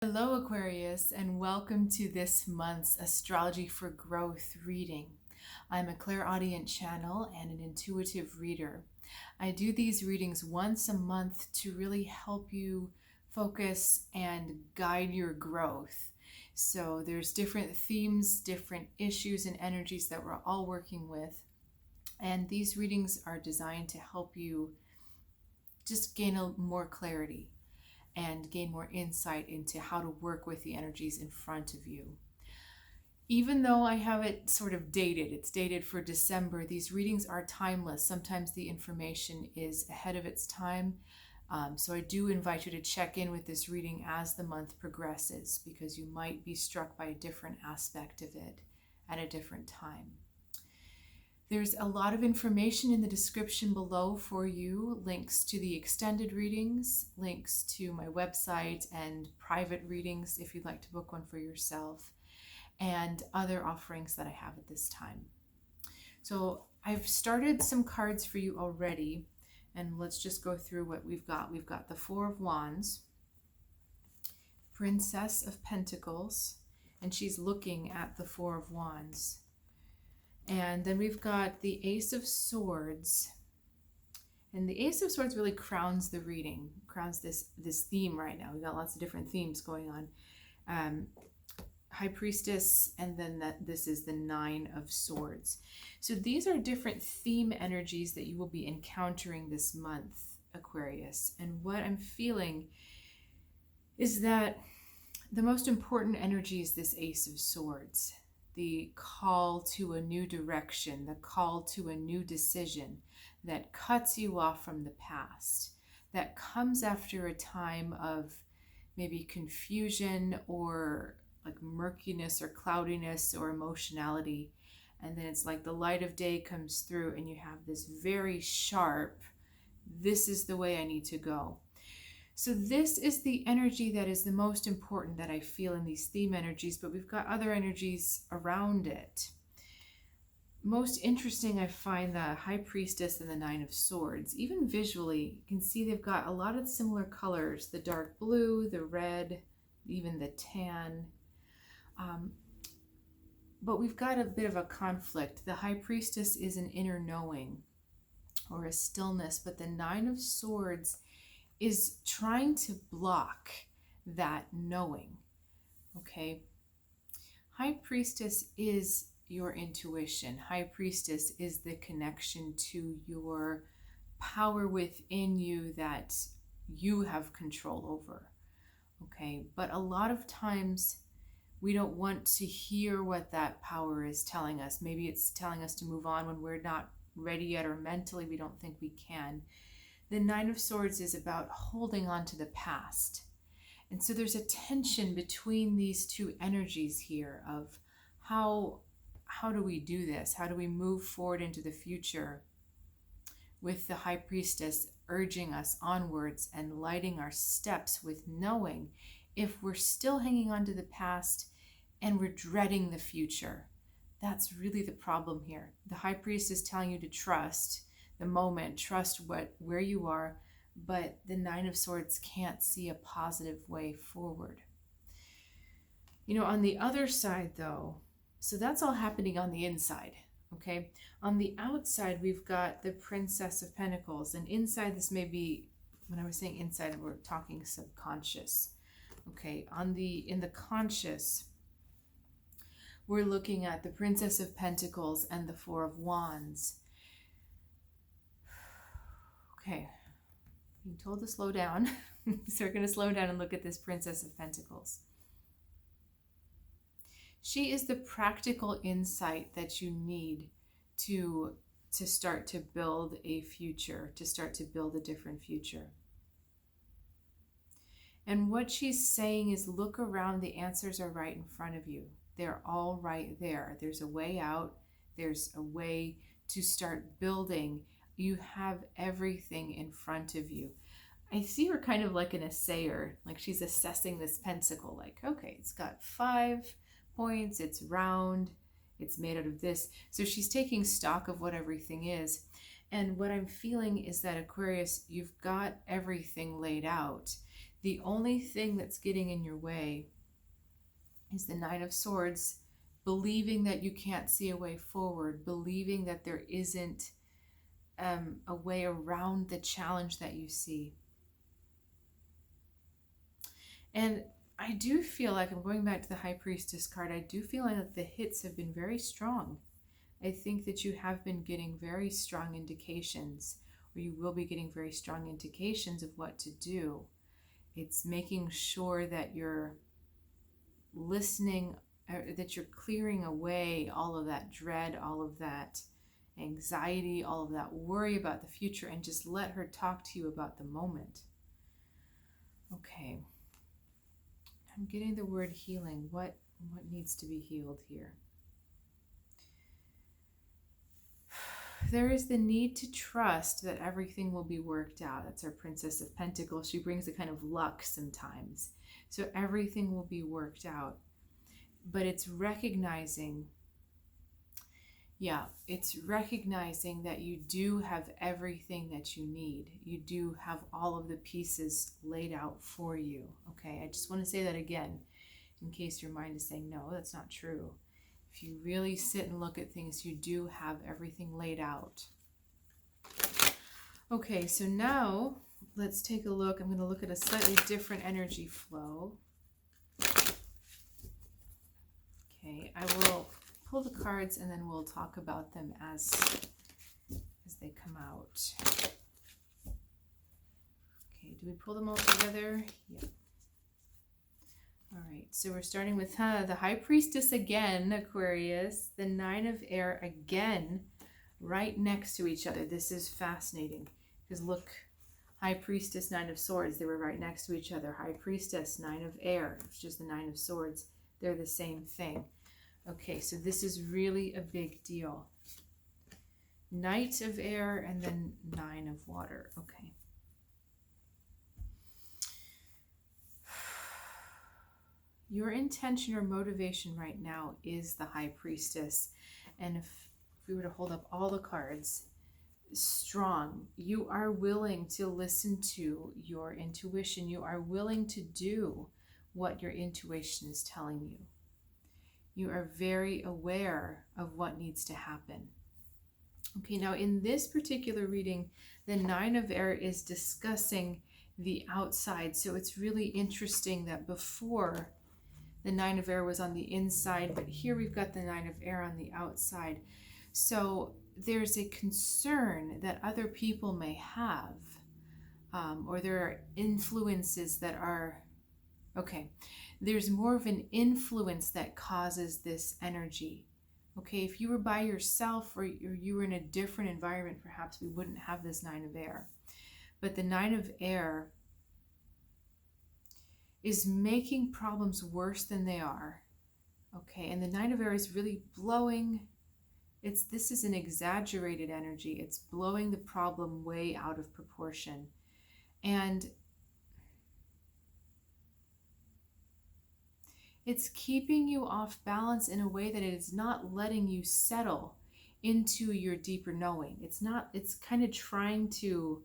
Hello, Aquarius, and welcome to this month's Astrology for Growth reading. I'm a clairaudient channel and an intuitive reader. I do these readings once a month to really help you focus and guide your growth. So there's different themes, different issues and energies that we're all working with. And these readings are designed to help you just gain more clarity and gain more insight into how to work with the energies in front of you. Even though I have it sort of dated, it's dated for December, these readings are timeless. Sometimes the information is ahead of its time. So I do invite you to check in with this reading as the month progresses, because you might be struck by a different aspect of it at a different time. There's a lot of information in the description below for you, links to the extended readings, links to my website and private readings if you'd like to book one for yourself, and other offerings that I have at this time. So I've started some cards for you already, and let's just go through what we've got. We've got the Four of Wands, Princess of Pentacles, and she's looking at the Four of Wands. And then we've got the Ace of Swords. And the Ace of Swords really crowns the reading, crowns this theme right now. We've got lots of different themes going on. High Priestess, and then this is the Nine of Swords. So these are different theme energies that you will be encountering this month, Aquarius. And what I'm feeling is that the most important energy is this Ace of Swords. The call to a new direction, the call to a new decision that cuts you off from the past, that comes after a time of maybe confusion or like murkiness or cloudiness or emotionality. And then it's like the light of day comes through and you have this very sharp, this is the way I need to go. So this is the energy that is the most important that I feel in these theme energies, but we've got other energies around it. Most interesting, I find the High Priestess and the Nine of Swords. Even visually, you can see they've got a lot of similar colors, the dark blue, the red, even the tan. But we've got a bit of a conflict. The High Priestess is an inner knowing or a stillness, but the Nine of Swords is trying to block that knowing, okay? High Priestess is your intuition. High Priestess is the connection to your power within you that you have control over, okay? But a lot of times we don't want to hear what that power is telling us. Maybe it's telling us to move on when we're not ready yet, or mentally we don't think we can. The Nine of Swords is about holding on to the past. And so there's a tension between these two energies here of how do we do this? How do we move forward into the future with the High Priestess urging us onwards and lighting our steps with knowing, if we're still hanging on to the past and we're dreading the future? That's really the problem here. The High Priestess is telling you to trust the moment, trust where you are, but the Nine of Swords can't see a positive way forward. You know, on the other side though, so that's all happening on the inside, okay? On the outside, we've got the Princess of Pentacles, and inside, this may be, when I was saying inside, we're talking subconscious, okay? In the conscious, we're looking at the Princess of Pentacles and the Four of Wands. Okay, being told to slow down. So we're going to slow down and look at this Princess of Pentacles. She is the practical insight that you need to start to build a future, to start to build a different future. And what she's saying is, look around, the answers are right in front of you. They're all right there. There's a way out. There's a way to start building. You have everything in front of you. I see her kind of like an assayer, like she's assessing this pentacle, like, okay, it's got 5 points, it's round, it's made out of this. So she's taking stock of what everything is. And what I'm feeling is that, Aquarius, you've got everything laid out. The only thing that's getting in your way is the Nine of Swords, believing that you can't see a way forward, believing that there isn't a way around the challenge that you see. And I do feel like, I'm going back to the High Priestess card, I do feel like the hits have been very strong. I think that you have been getting very strong indications, or you will be getting very strong indications of what to do. It's making sure that you're listening, that you're clearing away all of that dread, all of that anxiety, all of that worry about the future, and just let her talk to you about the moment. Okay. I'm getting the word healing. What needs to be healed here? There is the need to trust that everything will be worked out. That's our Princess of Pentacles. She brings a kind of luck sometimes. So everything will be worked out. But it's recognizing, it's recognizing that you do have everything that you need. You do have all of the pieces laid out for you. Okay, I just want to say that again, in case your mind is saying, no, that's not true. If you really sit and look at things, you do have everything laid out. Okay, so now let's take a look. I'm going to look at a slightly different energy flow. Okay, I will pull the cards and then we'll talk about them as they come out. Okay, do we pull them all together? Yeah. All right, so we're starting with the High Priestess again, Aquarius, the Nine of Air again, right next to each other. This is fascinating because look, High Priestess, Nine of Swords, they were right next to each other. High Priestess, Nine of Air, it's just the Nine of Swords. They're the same thing. Okay, so this is really a big deal. Knight of Air and then Nine of Water. Okay. Your intention or motivation right now is the High Priestess. And if we were to hold up all the cards, strong. You are willing to listen to your intuition. You are willing to do what your intuition is telling you. You are very aware of what needs to happen. Okay, now in this particular reading, the Nine of Air is discussing the outside. So it's really interesting that before the Nine of Air was on the inside, but here we've got the Nine of Air on the outside. So there's a concern that other people may have, or there are influences that are, okay, there's more of an influence that causes this energy. Okay, if you were by yourself or you were in a different environment, perhaps we wouldn't have this Nine of Air. But the Nine of Air is making problems worse than they are. Okay, and the Nine of Air is really blowing, this is an exaggerated energy. It's blowing the problem way out of proportion. And it's keeping you off balance in a way that it is not letting you settle into your deeper knowing. It's kind of trying to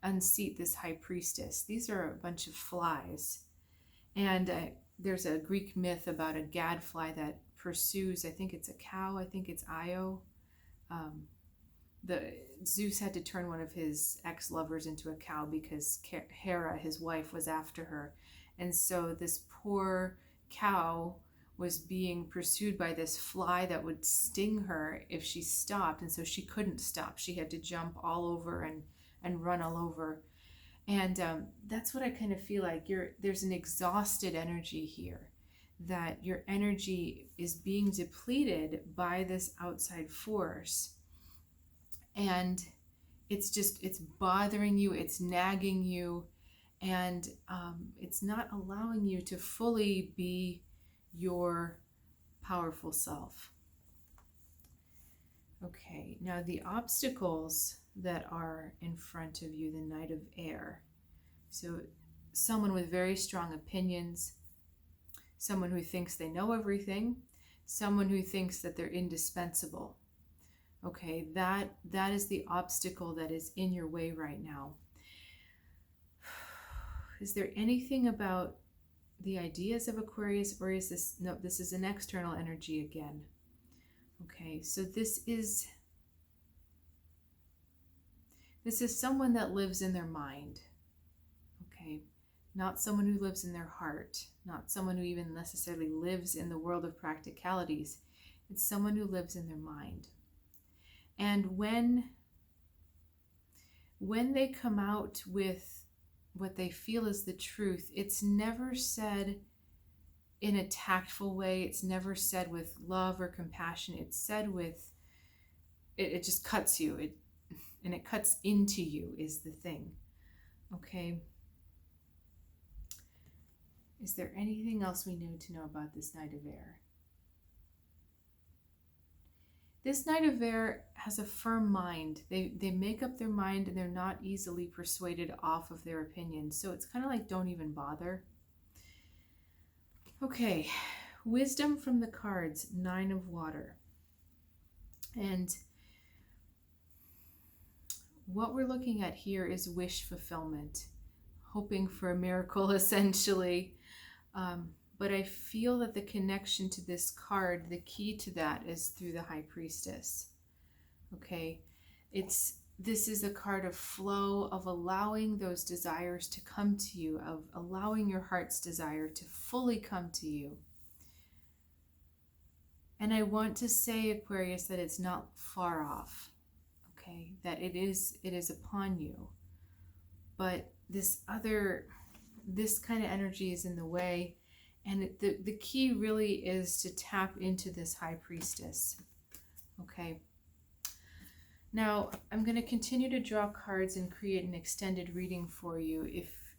unseat this High Priestess. These are a bunch of flies. And there's a Greek myth about a gadfly that pursues, I think it's a cow, I think it's Io. Zeus had to turn one of his ex-lovers into a cow because Hera, his wife, was after her. And so this poor cow was being pursued by this fly that would sting her if she stopped. And so she couldn't stop. She had to jump all over and run all over. And that's what I kind of feel like. There's an exhausted energy here, that your energy is being depleted by this outside force. And it's bothering you, it's nagging you, and it's not allowing you to fully be your powerful self. Okay, now the obstacles that are in front of you, the Knight of Air. So someone with very strong opinions, someone who thinks they know everything, someone who thinks that they're indispensable. Okay, that is the obstacle that is in your way right now. Is there anything about the ideas of Aquarius, or is this, no, this is an external energy again. Okay, so this is someone that lives in their mind. Okay, not someone who lives in their heart, not someone who even necessarily lives in the world of practicalities. It's someone who lives in their mind. And when they come out with what they feel is the truth, it's never said in a tactful way. It's never said with love or compassion. It's said with, it just cuts you. And it cuts into you is the thing. Okay. Is there anything else we need to know about this Knight of Air? This Knight of Air has a firm mind. They make up their mind, and they're not easily persuaded off of their opinions. So it's kind of like, don't even bother. Okay, wisdom from the cards, 9 of Water. And what we're looking at here is wish fulfillment, hoping for a miracle essentially. But I feel that the connection to this card, the key to that is through the High Priestess. Okay, this is a card of flow, of allowing those desires to come to you, of allowing your heart's desire to fully come to you. And I want to say, Aquarius, that it's not far off. Okay, that it is upon you. But this kind of energy is in the way. And the key really is to tap into this High Priestess. Okay. Now, I'm going to continue to draw cards and create an extended reading for you.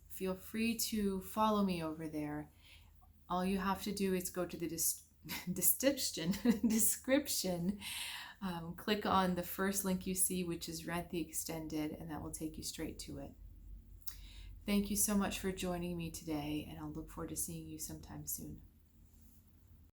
Feel free to follow me over there. All you have to do is go to the description. Click on the first link you see, which is Read the Extended, and that will take you straight to it. Thank you so much for joining me today, and I'll look forward to seeing you sometime soon.